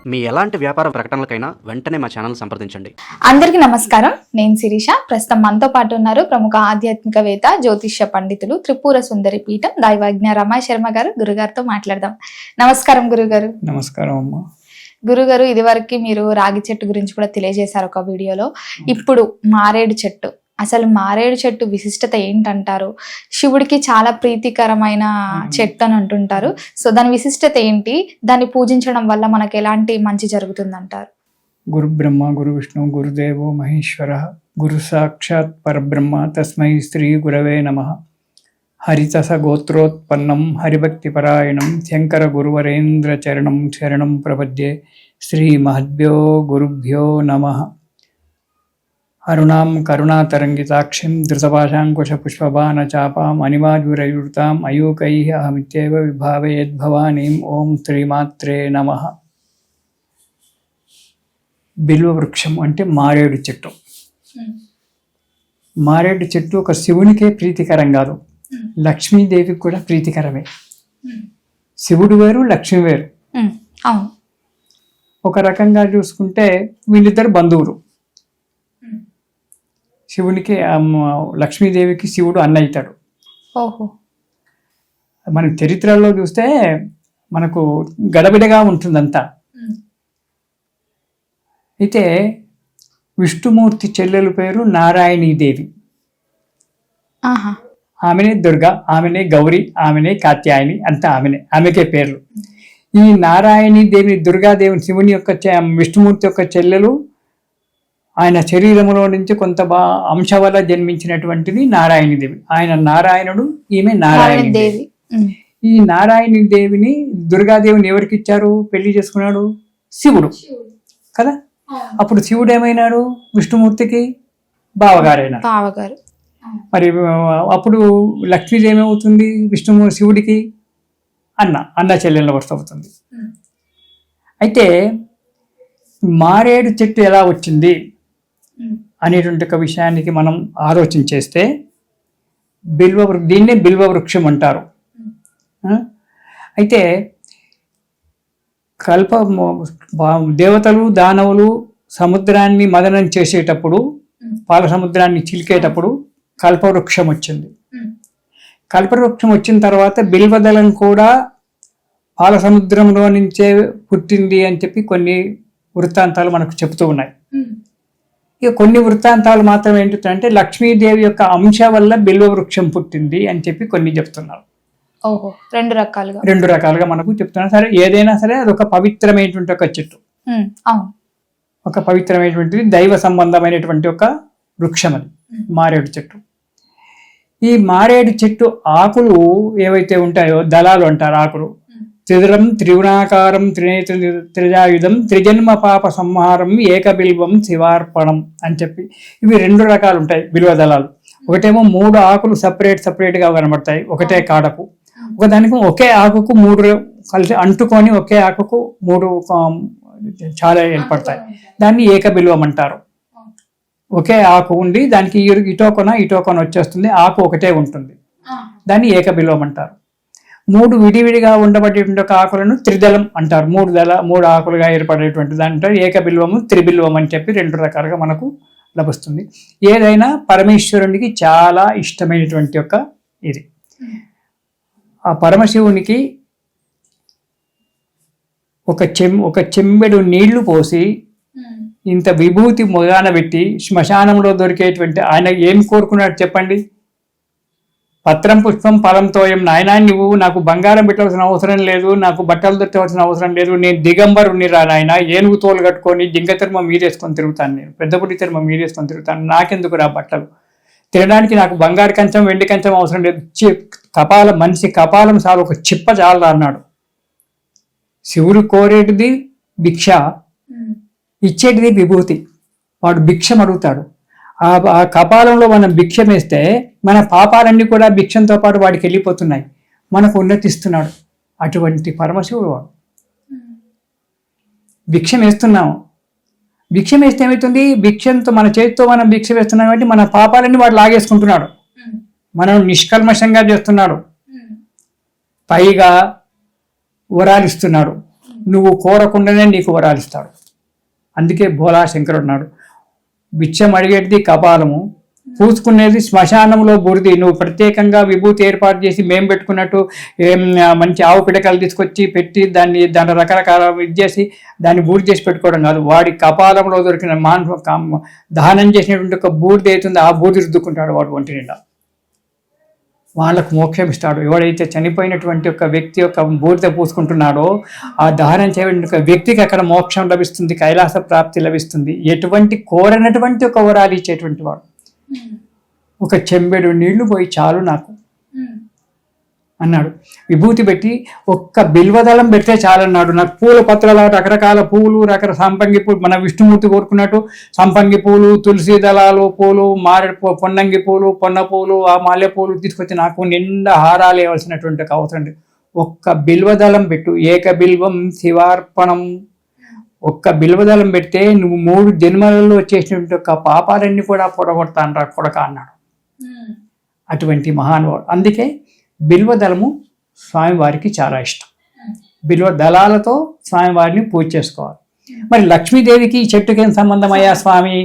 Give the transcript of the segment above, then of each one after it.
మీ ఎలాంటి వ్యాపార ప్రకటనలకైనా వెంటనే మా ఛానల్ సంప్రదించండి. అందరికీ నమస్కారం. నేను శిరీష. ప్రస్తుతం మనతో పాటు ఉన్నారు ప్రముఖ ఆధ్యాత్మికవేత్త, జ్యోతిష్య పండితులు, త్రిపుర సుందరి పీఠం దైవజ్ఞ రమా శర్మ గారు. గురుగారితో మాట్లాడదాం. నమస్కారం గురుగారు. నమస్కారం అమ్మా. గురుగారు, ఇదివరకు మీరు రాగి చెట్టు గురించి కూడా తెలియజేశారు ఒక వీడియోలో. ఇప్పుడు మారేడు చెట్టు, అసలు మారేడు చెట్టు విశిష్టత ఏంటంటారు? శివుడికి చాలా ప్రీతికరమైన చెట్టు అని అంటుంటారు. సో దాని విశిష్టత ఏంటి? దాన్ని పూజించడం వల్ల మనకు ఎలాంటి మంచి జరుగుతుందంటారు? గురు బ్రహ్మ గురు విష్ణు గురుదేవో మహేశ్వర గురు సాక్షాత్ పరబ్రహ్మ తస్మై శ్రీ గురవే నమః. హరితస గోత్రోత్పన్నం హరిభక్తిపరాయణం శంకర గురువరేంద్ర చరణం శరణం ప్రపద్యే. శ్రీ మహద్భ్యో గురుభ్యో నమః. అరుణాం కరుణాతరంగితాక్షిం ధృతపాశాంకుశ పుష్పబాణ చాపాం అనిమాజురయుతాం అయూకైః అహమిత్యేవ విభావయేద్భవానీం. ఓం శ్రీమాత్రే నమః. బిల్వవృక్షం అంటే మారేడు చెట్టు. మారేడు చెట్టు ఒక శివునికే ప్రీతికరం కాదు, లక్ష్మీదేవికి కూడా ప్రీతికరమే. శివుడు వేరు, లక్ష్మి వేరు. ఒక రకంగా చూసుకుంటే వీళ్ళిద్దరు బంధువులు. శివునికి లక్ష్మీదేవికి శివుడు అన్న అవుతాడు. ఓహో. మన చరిత్రలో చూస్తే మనకు గడబిడగా ఉంటుందంతా. అయితే విష్ణుమూర్తి చెల్లెలు పేరు నారాయణీదేవి. ఆమెనే దుర్గా, ఆమెనే గౌరీ, ఆమెనే కాత్యాయని, అంతా ఆమెకే పేర్లు. ఈ నారాయణీదేవి దుర్గాదేవిని శివుని యొక్క విష్ణుమూర్తి యొక్క చెల్లెలు. ఆయన శరీరంలో నుంచి కొంత అంశ వల్ల జన్మించినటువంటిది నారాయణీదేవి. ఆయన నారాయణుడు, ఈమె నారాయణీదేవి. ఈ నారాయణీదేవిని దుర్గాదేవిని ఎవరికి ఇచ్చారు? పెళ్లి చేసుకున్నాడు శివుడు కదా. అప్పుడు శివుడు ఏమైనాడు? విష్ణుమూర్తికి బావగారైనాడు. మరి అప్పుడు లక్ష్మీదేవి ఏమవుతుంది? శివుడికి అన్న చెల్లెళ్ళ వరుస అవుతుంది. అయితే మారేడు చెట్టు ఎలా వచ్చింది అనేటువంటి ఒక విషయానికి మనం ఆలోచన చేస్తే దీన్నే బిల్వవృక్షం అంటారు. అయితే దేవతలు దానవులు సముద్రాన్ని మదనం చేసేటప్పుడు, పాల సముద్రాన్ని చిలికేటప్పుడు కల్పవృక్షం వచ్చింది. కల్పవృక్షం వచ్చిన తర్వాత బిల్వదళం కూడా పాల సముద్రంలో నుంచే పుట్టింది అని చెప్పి కొన్ని వృత్తాంతాలు మనకు చెబుతూ ఉన్నాయి. ఇక కొన్ని వృత్తాంతాలు మాత్రం ఏంటంటే లక్ష్మీదేవి యొక్క అంశ వల్ల బిల్వవృక్షం పుట్టింది అని చెప్పి కొన్ని చెప్తున్నారు. ఓహో, రెండు రకాలుగా మనకు చెప్తున్నారు. సరే, ఏదైనా సరే అది ఒక పవిత్రమైనటువంటి ఒక చెట్టు, ఒక పవిత్రమైనటువంటిది, దైవ సంబంధమైనటువంటి ఒక వృక్షం అది మారేడు చెట్టు. ఈ మారేడు చెట్టు ఆకులు ఏవైతే ఉంటాయో దళాలు అంటారు. ఆకులు త్రిదళం త్రిగుణాకారం త్రినేత్ర త్రిజాయుధం త్రిజన్మ పాప సంహారం ఏకబిల్వం శివార్పణం అని చెప్పి ఇవి రెండు రకాలు ఉంటాయి బిల్వ దళాలు. ఒకటేమో 3 ఆకులు సపరేట్గా కనబడతాయి ఒకటే కాడకు. ఒకదానికి ఒకే ఆకుకు 3 కలిసి అంటుకొని ఒకే ఆకుకు 3 చాలా ఏర్పడతాయి. దాన్ని ఏకబిల్వం అంటారు. ఒకే ఆకు ఉండి దానికి ఇటోకొన వచ్చేస్తుంది, ఆకు ఒకటే ఉంటుంది. దాన్ని ఏకబిల్వం అంటారు. 3 విడివిడిగా ఉండబడేటువంటి ఒక ఆకులను త్రిదళం అంటారు. 3 ఆకులుగా ఏర్పడేటువంటి దాంట్లో ఏకబిల్వము, త్రిబిల్వం అని చెప్పి 2 రకాలుగా మనకు లభిస్తుంది. ఏదైనా పరమేశ్వరునికి చాలా ఇష్టమైనటువంటి ఒక ఇది. ఆ పరమశివునికి ఒక చెంబెడు నీళ్లు పోసి ఇంత విభూతి మొగాన పెట్టి శ్మశానంలో దొరికేటువంటి, ఆయన ఏం కోరుకున్నాడు చెప్పండి? పత్రం పుష్పం ఫలం తోయం. నాయనా, నువ్వు నాకు బంగారం పెట్టవలసిన అవసరం లేదు, నాకు బట్టలు దొట్టవలసిన అవసరం లేదు, నేను దిగంబరుని రా నాయన, ఏనుగు తోలు కట్టుకొని జింక తిరుమ మీదేసుకొని తిరుగుతాను, నేను పెద్దపుడి తిరుమ మీదేసుకొని తిరుగుతాను, నాకెందుకు రా బట్టలు? తినడానికి నాకు బంగారు కంచం వెండి కంచం అవసరం లేదు, మనిషి కపాలం చాలు, ఒక చిప్ప చాలు అన్నాడు. శివుడు కోరేటిది భిక్ష, ఇచ్చేటిది విభూతి. వాడు భిక్షం అడుగుతాడు. ఆ కపాలంలో మనం భిక్షం వేస్తే మన పాపాలన్నీ కూడా భిక్షంతో పాటు వాడికి వెళ్ళిపోతున్నాయి, మనకు ఉన్నతిస్తున్నాడు. అటువంటి పరమశివుడు వాడు. భిక్షం వేస్తున్నాము, భిక్షం వేస్తే ఏమవుతుంది? భిక్షంతో మన చేతితో మనం భిక్ష వేస్తున్నాం కాబట్టి మన పాపాలన్నీ వాడు లాగేసుకుంటున్నాడు, మనం నిష్కల్మషంగా చేస్తున్నాడు, పైగా వరాలిస్తున్నాడు. నువ్వు కోరకుండానే నీకు వరాలు ఇస్తాడు. అందుకే భోలా శంకరుడు అన్నాడు, బిచ్చం అడిగేటిది కపాలము, పూసుకునేది శ్మశానంలో బూరిది. నువ్వు ప్రత్యేకంగా విభూతి ఏర్పాటు చేసి మేము పెట్టుకున్నట్టు మంచి ఆవు పిడకలు తీసుకొచ్చి పెట్టి దాన్ని రకరకాల ఇది చేసి దాన్ని బూడి చేసి పెట్టుకోవడం కాదు. వాడి కపాలంలో దొరికిన దహనం చేసినటువంటి ఒక బూడిద అవుతుంది, ఆ బూడిద రుద్దుకుంటాడు వాడు ఒంటి నిండా. వాళ్ళకు మోక్షం ఇస్తాడు. ఎవడైతే చనిపోయినటువంటి ఒక వ్యక్తి యొక్క బూడిద పూసుకుంటున్నాడో ఆ దహనం చేయబడిన ఒక వ్యక్తికి అక్కడ మోక్షం లభిస్తుంది, కైలాస ప్రాప్తి లభిస్తుంది. ఎటువంటి కోరనటువంటి ఒక వరాలు ఇచ్చేటువంటి వాడు. ఒక చెంబెడు నీళ్లు పోయి చాలు నాకు అన్నాడు. విభూతి పెట్టి ఒక్క బిల్వదళం పెడితే చాలన్నాడు. నాకు పూల పత్రాల రకరకాల పూలు, సంపంగి పూలు, మన విష్ణుమూర్తి కోరుకున్నట్టు సంపంగి పూలు, తులసి దళాలు పూలు, మారేడు పొన్నంగి పూలు, పొన్న పూలు, ఆ మల్లె పూలు తీసుకొచ్చి నాకు నిండా హారాలు వేయవలసినటువంటి అవసరం. ఒక్క బిల్వదళం పెట్టు, ఏక బిల్వం శివార్పణం. ఒక్క బిల్వదళం పెడితే నువ్వు 3 జన్మలలో చేసినటువంటి ఒక పాపాలన్నీ కూడా పొడగొడతాను కొడక అన్నాడు. అటువంటి మహానుభావుడు. అందుకే బిల్వదళము స్వామివారికి చాలా ఇష్టం. బిల్వ దళాలతో స్వామివారిని పూజ చేసుకోవాలి. మరి లక్ష్మీదేవికి ఈ చెట్టుకి ఏం సంబంధం అయ్యా స్వామి?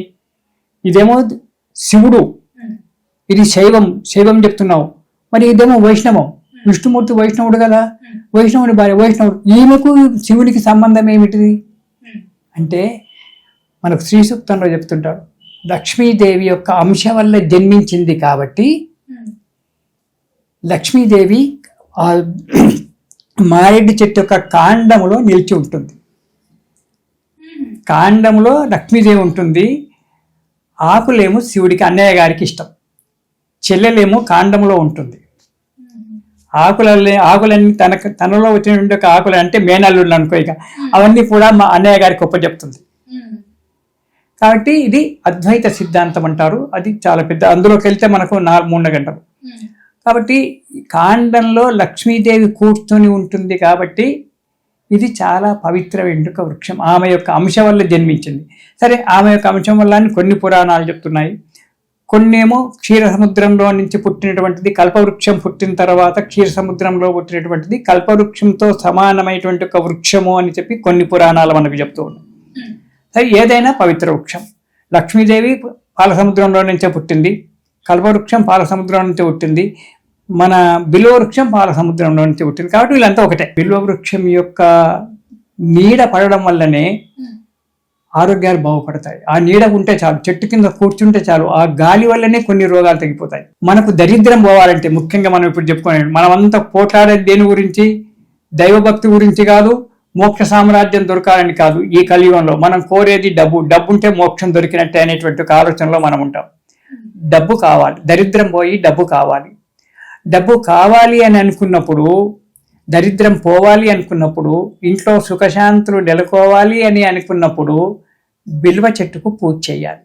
ఇదేమో శివుడు, ఇది శైవం చెప్తున్నావు. మరి ఇదేమో వైష్ణవం, విష్ణుమూర్తి వైష్ణవుడు కదా, వైష్ణవుడి భార్య వైష్ణవుడు. ఈమెకు శివునికి సంబంధం ఏమిటిది అంటే మనకు శ్రీ సూక్తంలో చెప్తుంటాడు, లక్ష్మీదేవి యొక్క అంశ వల్ల జన్మించింది కాబట్టి లక్ష్మీదేవి ఆ మారేడు చెట్టు యొక్క కాండములో నిలిచి ఉంటుంది. కాండంలో లక్ష్మీదేవి ఉంటుంది, ఆకులేమో శివుడికి అన్నయ్య గారికి ఇష్టం, చెల్లెలేమో కాండంలో ఉంటుంది. ఆకులన్నీ తనలో వచ్చినటువంటి ఒక ఆకులు అంటే మేనల్లుళ్ళు అనుకో, ఇక అవన్నీ కూడా మా అన్నయ్య గారికి గొప్ప చెప్తుంది. కాబట్టి ఇది అద్వైత సిద్ధాంతం అంటారు. అది చాలా పెద్ద, అందులోకి వెళ్తే మనకు 3 గంటలు. కాబట్టి కాండంలో లక్ష్మీదేవి కూర్చొని ఉంటుంది కాబట్టి ఇది చాలా పవిత్ర వెండుక వృక్షం. ఆమె యొక్క అంశం వల్ల జన్మించింది. సరే, ఆమె యొక్క అంశం వల్ల కొన్ని పురాణాలు చెప్తున్నాయి. కొన్నేమో క్షీర సముద్రంలో నుంచి పుట్టినటువంటిది, కల్పవృక్షం పుట్టిన తర్వాత క్షీర సముద్రంలో పుట్టినటువంటిది కల్పవృక్షంతో సమానమైనటువంటి ఒక వృక్షము అని చెప్పి కొన్ని పురాణాలు మనకు చెప్తూ ఉన్నాయి. సరే, ఏదైనా పవిత్ర వృక్షం. లక్ష్మీదేవి పాల సముద్రంలో నుంచే పుట్టింది, కల్పవృక్షం పాల సముద్రం నుంచి పుట్టింది, మన బిల్వ వృక్షం పాల సముద్రంలో నుంచి పుట్టింది. కాబట్టి వీళ్ళంతా ఒకటే. బిల్వ వృక్షం యొక్క నీడ పడడం వల్లనే ఆరోగ్యాలు బాగుపడతాయి. ఆ నీడ ఉంటే చాలు, చెట్టు కింద కూర్చుంటే చాలు, ఆ గాలి వల్లనే కొన్ని రోగాలు తగ్గిపోతాయి. మనకు దరిద్రం పోవాలంటే ముఖ్యంగా మనం ఇప్పుడు చెప్పుకోండి, మనమంతా పోట్లాడే దేని గురించి, దైవభక్తి గురించి కాదు, మోక్ష సామ్రాజ్యం దొరకాలని కాదు. ఈ కలియుగంలో మనం కోరేది డబ్బు. డబ్బు ఉంటే మోక్షం దొరికినట్టే అనేటువంటి ఒక ఆలోచనలో మనం ఉంటాం. డబ్బు కావాలి, దరిద్రం పోయి డబ్బు కావాలి. డబ్బు కావాలి అని అనుకున్నప్పుడు, దరిద్రం పోవాలి అనుకున్నప్పుడు, ఇంట్లో సుఖశాంతులు నెలకోవాలి అని అనుకున్నప్పుడు బిల్వ చెట్టుకు పూజ చేయాలి.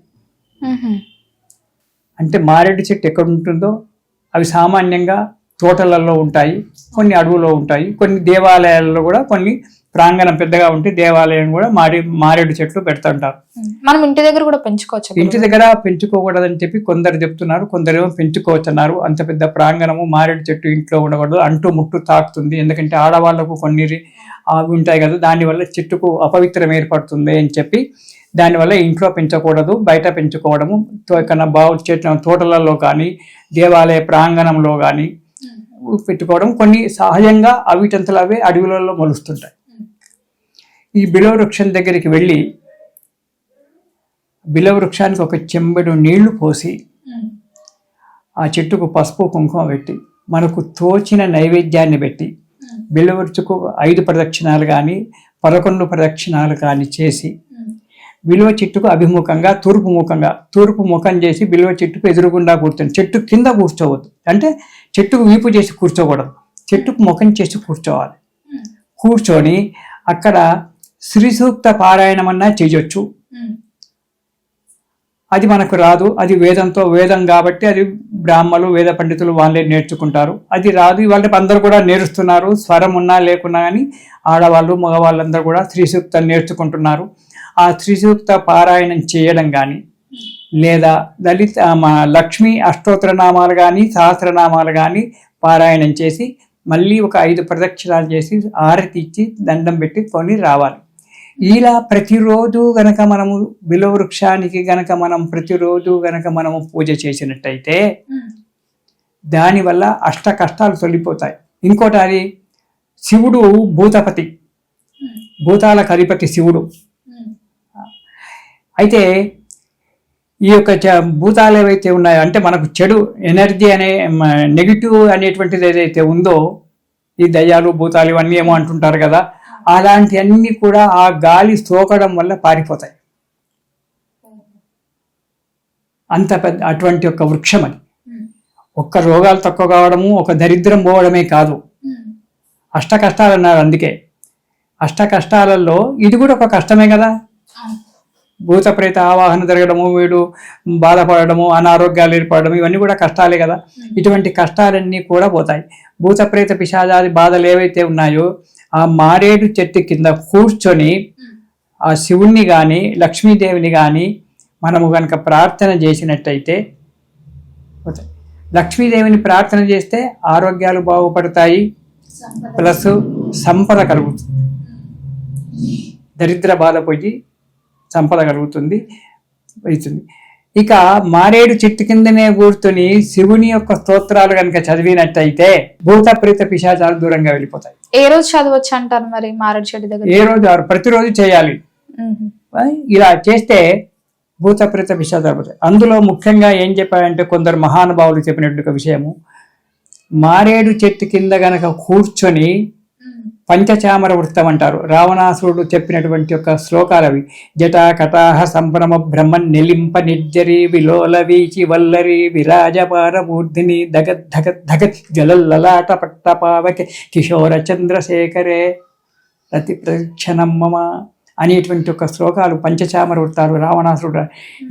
అంటే మారేడు చెట్టు ఎక్కడ ఉంటుందో అవి సామాన్యంగా తోటలలో ఉంటాయి, కొన్ని అడవులో ఉంటాయి, కొన్ని దేవాలయాల్లో కూడా, కొన్ని ప్రాంగణం పెద్దగా ఉంటే దేవాలయం కూడా మారేడు చెట్లు పెడుతుంటారు. మనం ఇంటి దగ్గర కూడా పెంచుకోవచ్చు. ఇంటి దగ్గర పెంచుకోకూడదని చెప్పి కొందరు చెప్తున్నారు, కొందరేమో పెంచుకోవచ్చు అన్నారు. అంత పెద్ద ప్రాంగణము మారేడు చెట్టు ఇంట్లో ఉండకూడదు, అంటూ ముట్టు తాకుతుంది. ఎందుకంటే ఆడవాళ్లకు కొన్ని అవి ఉంటాయి కదా, దానివల్ల చెట్టుకు అపవిత్రం ఏర్పడుతుంది అని చెప్పి దానివల్ల ఇంట్లో పెంచకూడదు, బయట పెంచుకోవడము, కన్నా చెట్ల తోటలలో కానీ దేవాలయ ప్రాంగణంలో కానీ పెట్టుకోవడం. కొన్ని సహజంగా అవిటంతలు అవే అడవులలో మొలుస్తుంటాయి. ఈ బిల్వ వృక్షం దగ్గరికి వెళ్ళి బిల్వ వృక్షానికి ఒక చెంబెడు నీళ్లు పోసి ఆ చెట్టుకు పసుపు కుంకుమ పెట్టి మనకు తోచిన నైవేద్యాన్ని పెట్టి బిల్వ వృక్షకు 5 ప్రదక్షిణాలు కానీ 11 ప్రదక్షిణాలు కానీ చేసి బిల్వ చెట్టుకు అభిముఖంగా తూర్పు ముఖం చేసి బిల్వ చెట్టుకు ఎదురుగుండా కూర్చొని, చెట్టు కింద కూర్చోవద్దు, అంటే చెట్టుకు వీపు చేసి కూర్చోకూడదు, చెట్టుకు ముఖం చేసి కూర్చోవాలి. కూర్చొని అక్కడ శ్రీ సూక్త పారాయణం అన్నా చేయొచ్చు. అది మనకు రాదు, అది వేదం కాబట్టి అది బ్రాహ్మలు వేద పండితులు వాళ్ళే నేర్చుకుంటారు. అది రాదు, వాళ్ళకి అందరూ కూడా నేర్చుతున్నారు. స్వరం ఉన్నా లేకున్నా కానీ ఆడవాళ్ళు మగవాళ్ళందరూ కూడా శ్రీ సూక్తం నేర్చుకుంటున్నారు. ఆ శ్రీ సూక్త పారాయణం చేయడం కానీ, లేదా లక్ష్మీ అష్టోత్తర నామాలు కానీ సహస్రనామాలు కానీ పారాయణం చేసి మళ్ళీ ఒక 5 ప్రదక్షిణాలు చేసి ఆరతి ఇచ్చి దండం పెట్టి కొని రావాలి. ఇలా ప్రతిరోజు గనక మనము బిల్వ వృక్షానికి గనక మనం ప్రతిరోజు గనక మనము పూజ చేసినట్టయితే దానివల్ల అష్ట కష్టాలు తొలగిపోతాయి. ఇంకోటి అది శివుడు భూతపతి, భూతాలకు అధిపతి శివుడు. అయితే ఈ యొక్క భూతాలు ఏవైతే ఉన్నాయో అంటే మనకు చెడు ఎనర్జీ అనే నెగిటివ్ అనేటువంటిది ఏదైతే ఉందో, ఈ దయ్యాలు భూతాలు ఇవన్నీ ఏమో అంటుంటారు కదా, అలాంటివన్నీ కూడా ఆ గాలి సోకడం వల్ల పారిపోతాయి. అంత పెద్ద అటువంటి ఒక వృక్షం అది. ఒక్క రోగాలు తక్కువ కావడము, ఒక దరిద్రం పోవడమే కాదు, అష్ట కష్టాలు అన్నారు. అందుకే అష్ట కష్టాలలో ఇది కూడా ఒక కష్టమే కదా. భూత ప్రేత ఆవాహన జరగడము, వీడు బాధపడము, అనారోగ్యాలు ఏర్పడడం, ఇవన్నీ కూడా కష్టాలే కదా. ఇటువంటి కష్టాలన్నీ కూడా పోతాయి. భూత ప్రేత పిశాచాది బాధలు ఏవైతే ఉన్నాయో ఆ మారేడు చెట్టు కింద కూర్చొని ఆ శివుణ్ణి కానీ లక్ష్మీదేవిని కానీ మనము కనుక ప్రార్థన చేసినట్టయితే పోతాయి. లక్ష్మీదేవిని ప్రార్థన చేస్తే ఆరోగ్యాలు బాగుపడతాయి, ప్లస్ సంపద కలుగుతుంది. దరిద్ర బాధ పోయి సంపద కలుగుతుంది అవుతుంది. ఇక మారేడు చెట్టు కిందనే కూర్చొని శివుని యొక్క స్తోత్రాలు కనుక చదివినట్టయితే భూత ప్రేత పిశాచాలు దూరంగా వెళ్ళిపోతాయి. ఏ రోజు చదవచ్చు అంటారు మరి మారేడు చెట్టు దగ్గర? ఏ రోజు ప్రతిరోజు చేయాలి. ఇలా చేస్తే భూత ప్రేత పిశాచాలు పోతాయి. అందులో ముఖ్యంగా ఏం చెప్పారంటే కొందరు మహానుభావులు చెప్పినట్టు విషయము, మారేడు చెట్టు కింద గనక కూర్చొని పంచచామర వృత్తం అంటారు. రావణాసురుడు చెప్పినటువంటి యొక్క శ్లోకాలు అవి. జటా కటాహ సంభ్రమ బ్రహ్మన్ నిలింప నిర్జరి విలోల వీచి వల్లరి విరాజపార మూర్ధిని ధగత్ ధగత్ ధగత్ జలల్లలాట పట్టపావకే కిశోర చంద్రశేఖరే ప్రతి ప్రక్షణం మమ అనేటువంటి ఒక శ్లోకాలు పంచచామర వృత్తాలు రావణాసురుడు.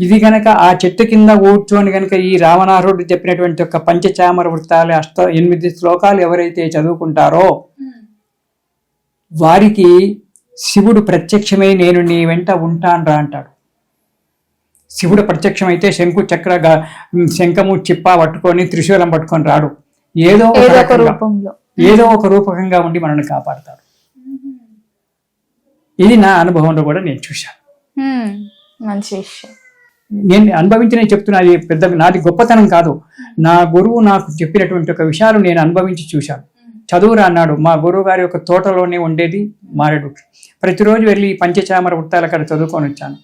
ఇది గనక ఆ చెట్టు కింద కూర్చొని గనక ఈ రావణాసురుడు చెప్పినటువంటి ఒక పంచచామర వృత్తాలు 8 శ్లోకాలు ఎవరైతే చదువుకుంటారో వారికి శివుడు ప్రత్యక్షమై నేను నీ వెంట ఉంటాన్రా అంటాడు. శివుడు ప్రత్యక్షమైతే శంకు చక్ర శంఖము చిప్ప పట్టుకొని త్రిశూలం పట్టుకొని రాడు, ఏదో ఒక రూపకంగా ఉండి మనల్ని కాపాడతాడు. ఇది నా అనుభవంలో కూడా నేను చూశాను. మంచి విషయం. నేను అనుభవించిన చెప్తున్నది పెద్ద నాది గొప్పతనం కాదు. నా గురువు నాకు చెప్పినటువంటి ఒక విషయాలు నేను అనుభవించి చూశాను. చదువురా అన్నాడు. మా గురువు గారి యొక్క తోటలోనే ఉండేది మారేడు. ప్రతిరోజు వెళ్ళి పంచచామర వృత్తాలు అక్కడ చదువుకొని వచ్చాను.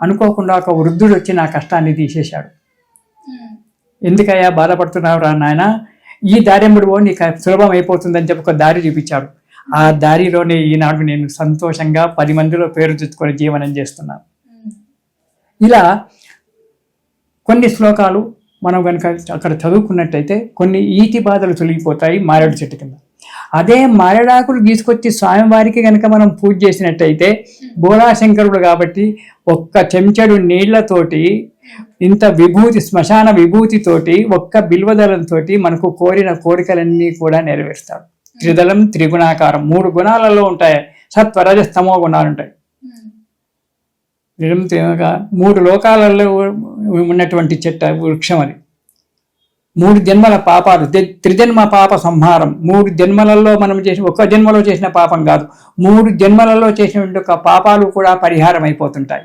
అనుకోకుండా ఒక వృద్ధుడు వచ్చి నా కష్టాన్ని తీసేశాడు. ఎందుకయ్యా బాధపడుతున్నావు రా నాయన, ఈ దారెంబడివో నీకు సులభం అయిపోతుందని చెప్పి ఒక దారి చూపించాడు. ఆ దారిలోనే ఈనాడు నేను సంతోషంగా 10 మందిలో పేరు తెచ్చుకొని జీవనం చేస్తున్నాను. ఇలా కొన్ని శ్లోకాలు మనం కనుక అక్కడ చదువుకున్నట్టయితే కొన్ని ఈతి బాధలు తొలగిపోతాయి మారేడు చెట్టు కింద. అదే మారేడాకులు తీసుకొచ్చి స్వామివారికి కనుక మనం పూజ చేసినట్టయితే బోళాశంకరుడు కాబట్టి ఒక్క చెంచడు నీళ్లతోటి ఇంత విభూతి శ్మశాన విభూతితోటి ఒక్క బిల్వదళంతో మనకు కోరిన కోరికలన్నీ కూడా నెరవేరుస్తాడు. త్రిదళం త్రిగుణాకారం 3 గుణాలలో ఉంటాయి. సత్వరజస్తమో గుణాలు ఉంటాయి. 3 లోకాలలో ఉన్నటువంటి వృక్షం అది. 3 జన్మల పాపాలు, త్రిజన్మ పాప సంహారం. 3 జన్మలలో మనం చేసిన, ఒక జన్మలో చేసిన పాపం కాదు, 3 జన్మలలో చేసినటువంటి ఒక పాపాలు కూడా పరిహారం అయిపోతుంటాయి.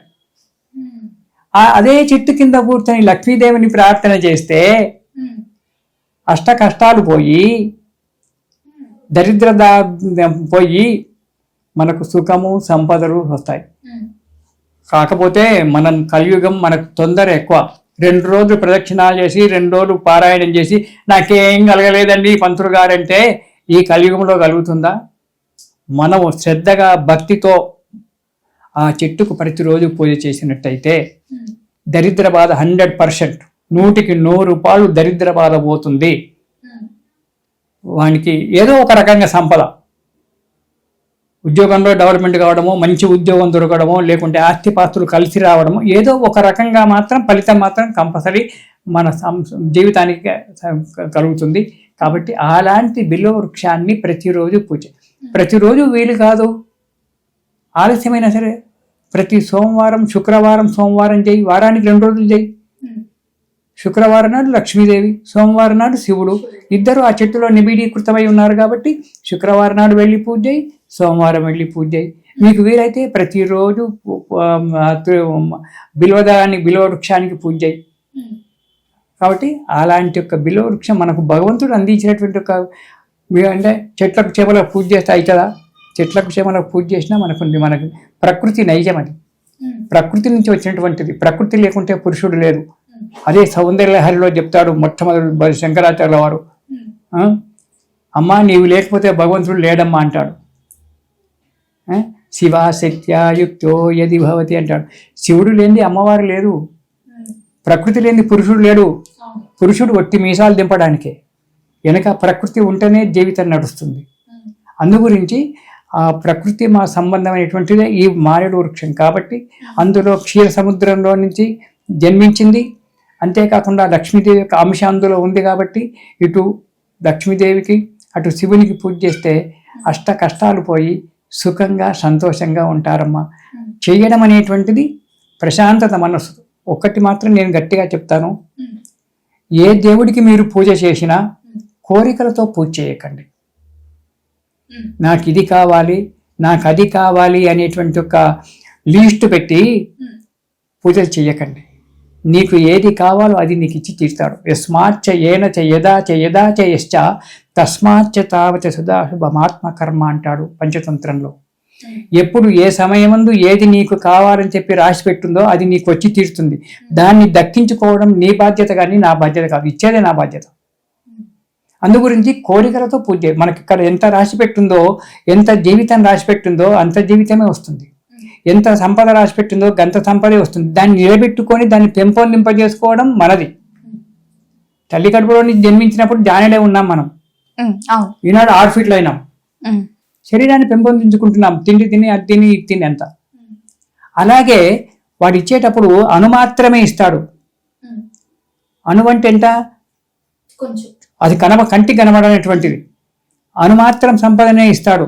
అదే చెట్టు కింద కూర్చొని లక్ష్మీదేవిని ప్రార్థన చేస్తే అష్ట కష్టాలు పోయి దరిద్ర పోయి మనకు సుఖము సంపదలు వస్తాయి. కాకపోతే మనం కలియుగం మనకు తొందర ఎక్కువ. 2 రోజులు ప్రదక్షిణాలు చేసి 2 రోజులు పారాయణం చేసి నాకేం కలగలేదండి పంతులు గారంటే ఈ కలియుగంలో కలుగుతుందా? మనము శ్రద్ధగా భక్తితో ఆ చెట్టుకు ప్రతిరోజు పూజ చేసినట్టయితే దరిద్ర బాధ 100%, 100కి 100 దరిద్ర బాధ పోతుంది. వానికి ఏదో ఒక రకంగా సంపద, ఉద్యోగంలో డెవలప్మెంట్ కావడము, మంచి ఉద్యోగం దొరకడము, లేకుంటే ఆస్తిపాస్తులు కలిసి రావడము, ఏదో ఒక రకంగా మాత్రం ఫలితం మాత్రం కంపల్సరీ మన జీవితానికి కలుగుతుంది. కాబట్టి అలాంటి బిల్వ వృక్షాన్ని ప్రతిరోజు పూజ, ప్రతిరోజు వీలు కాదు, ఆలస్యమైనా సరే ప్రతి సోమవారం, శుక్రవారం, సోమవారం చేయి, వారానికి 2 రోజులు చేయి. శుక్రవారం నాడు లక్ష్మీదేవి, సోమవారం నాడు శివుడు, ఇద్దరు ఆ చెట్టులో నిబిడీకృతమై ఉన్నారు కాబట్టి శుక్రవారం నాడు వెళ్ళి పూజ చేయి, సోమవారం వెళ్ళి పూజ చేయి. మీకు వీలైతే ప్రతిరోజు బిల్వ వృక్షానికి పూజ చేయి. కాబట్టి అలాంటి ఒక బిల్వ వృక్షం మనకు భగవంతుడు అందించినటువంటి ఒక, అంటే చెట్లకు చేమలకు పూజ చేస్తే అవుతుందా? చెట్లకు చేమలకు పూజ చేసినా మనకు ప్రకృతి నైజం, అది ప్రకృతి నుంచి వచ్చినటువంటిది. ప్రకృతి లేకుంటే పురుషుడు లేదు. అదే సౌందర్యలహరిలో చెప్తాడు మొట్టమొదటి శంకరాచార్యుల వారు, అమ్మా నీవు లేకపోతే భగవంతుడు లేడమ్మా అంటాడు. శివా శక్త్యాయుక్తో యది భవతి అంటాడు. శివుడు లేనిది అమ్మవారు లేదు, ప్రకృతి లేనిది పురుషుడు లేడు. పురుషుడు ఒట్టి మీసాలు దింపడానికే, వెనక ప్రకృతి ఉంటేనే జీవితం నడుస్తుంది. అందుగురించి ఆ ప్రకృతి మా సంబంధమైనటువంటిదే ఈ మారేడు వృక్షం. కాబట్టి అందులో క్షీర సముద్రంలో నుంచి జన్మించింది. అంతేకాకుండా లక్ష్మీదేవి యొక్క అంశ అందులో ఉంది కాబట్టి ఇటు లక్ష్మీదేవికి అటు శివునికి పూజ చేస్తే అష్ట కష్టాలు పోయి సుఖంగా సంతోషంగా ఉంటారమ్మా. చేయడం అనేటువంటిది ప్రశాంతత మనసు. ఒక్కటి మాత్రం నేను గట్టిగా చెప్తాను, ఏ దేవుడికి మీరు పూజ చేసినా కోరికలతో పూజ చేయకండి. నాకు ఇది కావాలి, నాకు అది కావాలి అనేటువంటి ఒక లిస్ట్ పెట్టి పూజలు చేయకండి. నీకు ఏది కావాలో అది నీకు ఇచ్చి తీరుతాడు. యస్మాచ్చ ఏన యదా యదా యశ్చ తస్మాచ్చ తావచ సుధాశుభమాత్మ కర్మ అంటాడు పంచతంత్రంలో. ఎప్పుడు ఏ సమయమందు ఏది నీకు కావాలని చెప్పి రాసి పెట్టుందో అది నీకు వచ్చి తీరుతుంది. దాన్ని దక్కించుకోవడం నీ బాధ్యత కానీ నా బాధ్యత కాదు, ఇచ్చేదే నా బాధ్యత. అందుగురించి కోరికలతో పూజ చేయాలి. మనకి ఇక్కడ ఎంత రాసి పెట్టుందో, ఎంత జీవితం రాసి పెట్టుందో అంత జీవితమే వస్తుంది. ఎంత సంపద రాసి పెట్టిందో గంత సంపదే వస్తుంది. దాన్ని నిలబెట్టుకొని దాన్ని పెంపొందింపజేసుకోవడం మనది. తల్లి కడుపులో జన్మించినప్పుడు జానడే ఉన్నాం మనం, ఈనాడు 6 ఫీట్లు అయినాం. శరీరాన్ని పెంపొందించుకుంటున్నాం, తిండి తిని అది తిని ఇది తిని అంత. అలాగే వాడు ఇచ్చేటప్పుడు అణుమాత్రమే ఇస్తాడు. అణువంటే ఎంత? అది కంటికి కనబడనటువంటిది. అణుమాత్రం సంపదనే ఇస్తాడు.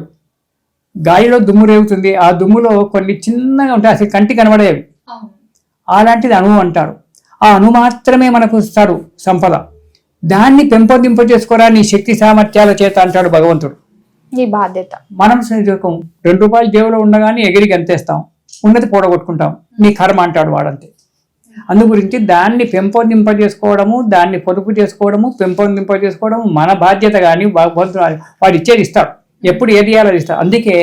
గాలిలో దుమ్ము రేగుతుంది, ఆ దుమ్ములో కొన్ని చిన్నగా ఉంటాయి, అసలు కంటికి కనబడేవి. అలాంటిది అణువు అంటారు. ఆ అణువు మాత్రమే మనకు ఇస్తాడు సంపద. దాన్ని పెంపొందింపజేసుకోరా నీ శక్తి సామర్థ్యాల చేత అంటాడు భగవంతుడు. ఈ బాధ్యత మనం 2 రూపాయలు జేబులో ఉండగానే ఎగిరి గంతేస్తాం, ఉన్నది పోడగొట్టుకుంటాం, నీ కర్మ అంటాడు వాడంతే. అందుగురించి దాన్ని పెంపొందింపజేసుకోవడము, దాన్ని పొదుపు చేసుకోవడము, పెంపొందింపజేసుకోవడము మన బాధ్యత. కానీ భగవంతుడు వాడు ఇచ్చేది ఇస్తాడు, ఎప్పుడు ఏది ఇవ్వాలో ఇస్తాడు. అందుకే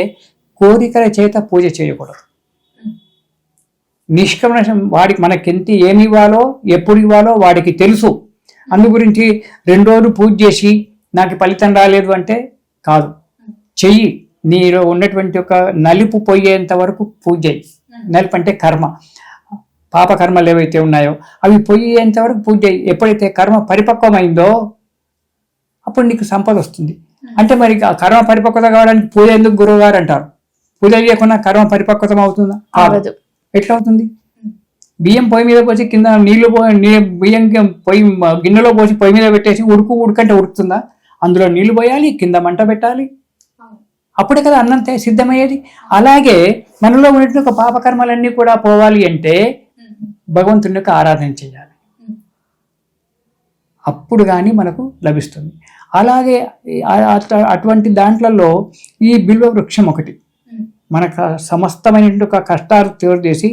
కోరికల చేత పూజ చేయకూడదు. నిష్కమనం వాడికి మనకెంత ఏమి ఇవ్వాలో ఎప్పుడు ఇవ్వాలో వాడికి తెలుసు. అందుగురించి 2 రోజులు పూజ చేసి నాకు ఫలితం రాలేదు అంటే కాదు, చెయ్యి. నీలో ఉన్నటువంటి ఒక నలుపు పోయేంత వరకు పూజ చేయి. నలుపు అంటే కర్మ, పాపకర్మలు ఏవైతే ఉన్నాయో అవి పోయేంత వరకు పూజ చేయి. ఎప్పుడైతే కర్మ పరిపక్వమైందో అప్పుడు నీకు సంపద వస్తుంది. అంటే మరి కర్మ పరిపక్వత కావడానికి పూజ ఎందుకు గురువు గారు అంటారు? పూజ చేయకుండా కర్మ పరిపక్వతం అవుతుందా? కాదు. ఎట్లా అవుతుంది? బియ్యం పొయ్యి మీద పోసి కింద నీళ్లు బియ్యం పొయ్యి గిన్నెలో పోసి పొయ్యి మీద పెట్టేసి ఉడుకంటే ఉడుకుతుందా? అందులో నీళ్లు పోయాలి, కింద మంట పెట్టాలి, అప్పుడే కదా అన్నం సిద్ధమయ్యేది. అలాగే మనలో ఉన్నటువంటి ఒక పాపకర్మలన్నీ కూడా పోవాలి అంటే భగవంతుని యొక్క ఆరాధన చేయాలి, అప్పుడు కానీ మనకు లభిస్తుంది. అలాగే అటువంటి దాంట్లలో ఈ బిల్వ వృక్షం ఒకటి మనకు సమస్తమైనటువంటి ఒక కష్టాలు తీరు చేసి,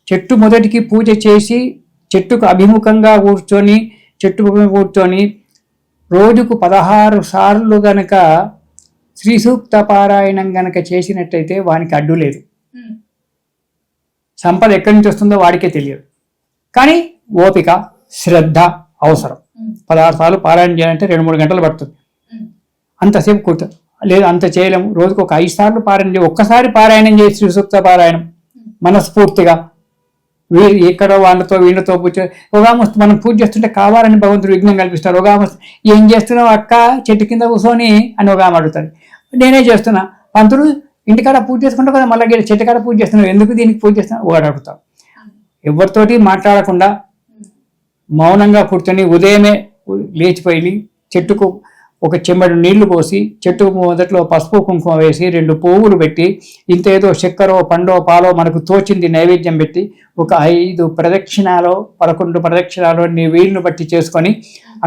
చెట్టు మొదటికి పూజ చేసి చెట్టుకు అభిముఖంగా కూర్చొని రోజుకు 16 సార్లు గనక శ్రీ సూక్త పారాయణం గనక చేసినట్టయితే వానికి అడ్డు లేదు. సంపద ఎక్కడి నుంచి వస్తుందో వాడికే తెలియదు. కానీ ఓపిక, శ్రద్ధ అవసరం. 16 సార్లు పారాయణం చేయాలంటే 2-3 గంటలు పడుతుంది. అంతసేపు కూర్చో లేదు, అంత చేయలేము. రోజుకు ఒక 5 సార్లు పారాయణం చేయి. ఒక్కసారి పారాయణం చేసి శ్రీ సూక్త పారాయణం మనస్ఫూర్తిగా ఎక్కడో వీళ్ళతో పూజ. ఒగామస్తు మనం పూజ చేస్తుంటే కావాలని భగవంతుడు విఘ్నం కల్పిస్తారు. ఒగామస్తు ఏం చేస్తున్నావు అక్క, చెట్టు కింద కూర్చొని అని ఒగామ అడుగుతాడు. నేనే చేస్తున్నా. పంతులు ఇంటికాడ పూజ చేసుకుంటా కదా, మళ్ళీ చెట్టు కాడ పూజ చేస్తున్నావు, ఎందుకు దీనికి పూజ చేస్తున్నావు ఒకటి అడుగుతావు. ఎవరితోటి మాట్లాడకుండా మౌనంగా కూర్చొని ఉదయమే లేచిపోయి చెట్టుకు ఒక చెంబడు నీళ్లు పోసి చెట్టు మొదట్లో పసుపు కుంకుమ వేసి 2 పువ్వులు పెట్టి ఇంత ఏదో చక్కెరో పండో పాలో మనకు తోచింది నైవేద్యం పెట్టి ఒక 5 ప్రదక్షిణాలో 11 ప్రదక్షిణాలు నీ వీలును బట్టి చేసుకొని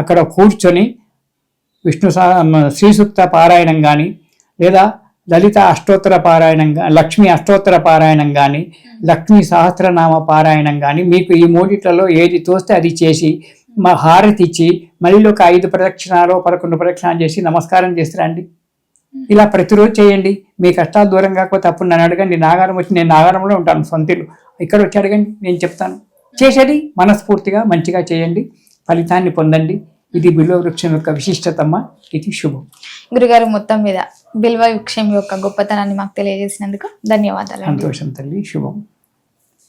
అక్కడ కూర్చొని శ్రీ సూక్త పారాయణం కానీ లేదా లలిత అష్టోత్తర పారాయణం లక్ష్మీ అష్టోత్తర పారాయణం కానీ లక్ష్మీ సహస్రనామ పారాయణం కానీ మీకు ఈ మూడిట్లలో ఏది తోస్తే అది చేసి మా హారతి ఇచ్చి మళ్ళీ ఒక 5 ప్రదక్షిణాలు 11 ప్రదక్షిణాలు చేసి నమస్కారం చేసి రండి. ఇలా ప్రతిరోజు చేయండి. మీ కష్టాలు దూరం కాకపోతే అప్పుడు నన్ను అడగండి. నాగారం వచ్చి నేను నాగారంలో ఉంటాను సొంతలు, ఇక్కడ వచ్చి అడగండి, నేను చెప్తాను. చేసేది మనస్ఫూర్తిగా మంచిగా చేయండి, ఫలితాన్ని పొందండి. ఇది బిల్వ వృక్షం యొక్క విశిష్టతమ్మ. ఇది శుభం. గురుగారు మొత్తం మీద బిల్వ వృక్షం యొక్క గొప్పతనాన్ని మాకు తెలియజేసినందుకు ధన్యవాదాలు. సంతోషం తల్లి, శుభం.